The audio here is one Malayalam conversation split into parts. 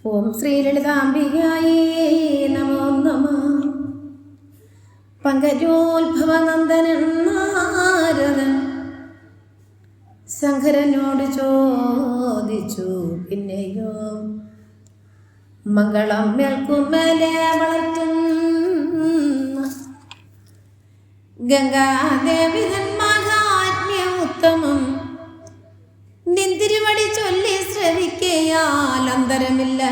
ഓം ശ്രീ ലളിതാംബികായേ നമോ നമഃ. പങ്കജോത്ഭവനന്ദനൻ നാരദൻ ശങ്കരനോട് ചോദിച്ചു, പിന്നെയോ മംഗളം മേൽക്കുമേലെ വളർത്തുന്ന ഗംഗാദേവി മഹാത്മ്യ ഉത്തമം നിന്തിരുവടി ചൊല്ലി ശ്രവിക്കയാൽ അന്തരമില്ല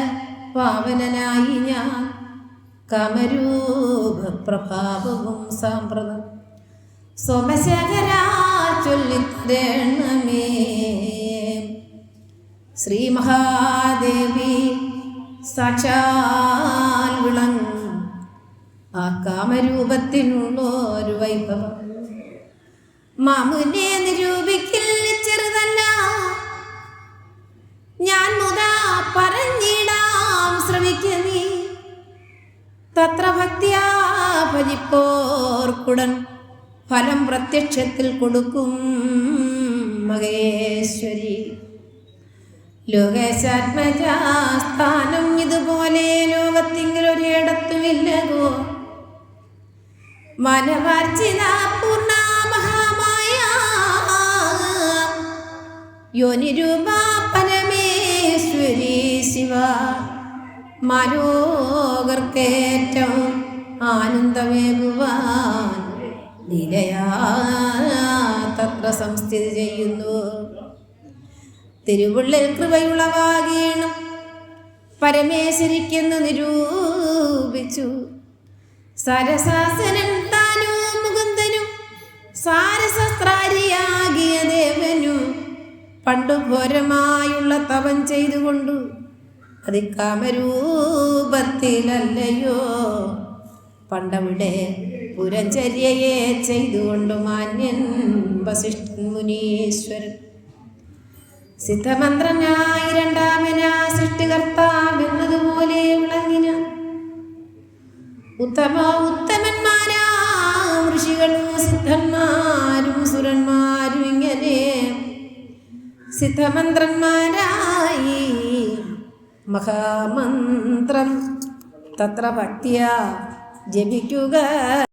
പാവനനായി ഞാൻ. കാമരൂപ പ്രഭാവവും സാമ്പ്രതം സോമശേഖരാ ചൊല്ലിത്തരണമേ. ശ്രീ മഹാദേവി സാക്ഷാൽ വിളങ്ങും ആ കാമരൂപത്തിനുള്ളൊരു വൈഭവം മാമുനെ നിരൂപിക്കൽ ചെറുതല്ല. ഞാൻ മുതാ പറഞ്ഞിടാം ശ്രമിക്കുന്നീ. തത്ര ഭക്തിയാ ഭജിപ്പോർക്കുടൻ ഫലം പ്രത്യക്ഷത്തിൽ കൊടുക്കും മഹേശ്വരി. ലോകേശാത്മജാസ്ഥാനം ഇതുപോലെ ലോകത്തിങ്കിലൊരിടത്തുമില്ലകോ. മനവാർച്ചിത പൂർണ്ണ മഹാമായ യോനിരൂപ പരമേശ്വരി ശിവ. മാലോകർക്കേറ്റവും ആനന്ദമേകുവാൻ ലീലയാ തത്ര സംസ്ഥിതി ചെയ്യുന്നു. തിരുവുള്ളിൽ കൃപയുളവാകീണം പരമേശ്വരിക്കെന്ന് നിരൂപിച്ചു. സരസാസനൻ താനും മുകുന്ദനും സാരശസ്ത്രാരിയാകിയ ദേവനും പണ്ടു ഘോരമായുള്ള തപം ചെയ്തുകൊണ്ടു അതികാമരൂപത്തിലല്ലയോ പണ്ടവിടെ പുരചര്യയെ ചെയ്തുകൊണ്ട് മാന്യൻ വസിഷ്ഠൻ മുനീശ്വരൻ. സിദ്ധമന്ത്രനായി രണ്ടാമനാ സൃഷ്ടികർത്താവെന്നതുപോലെ വിളങ്ങിന ഉത്തമന്മാരാ ഋഷികളും സിദ്ധന്മാരും സുരന്മാരും ഇങ്ങനെ സിദ്ധമന്ത്രന്മാരായി മഹാമന്ത്രം തത്ര ഭക്തിയാ ജപിക്കുക.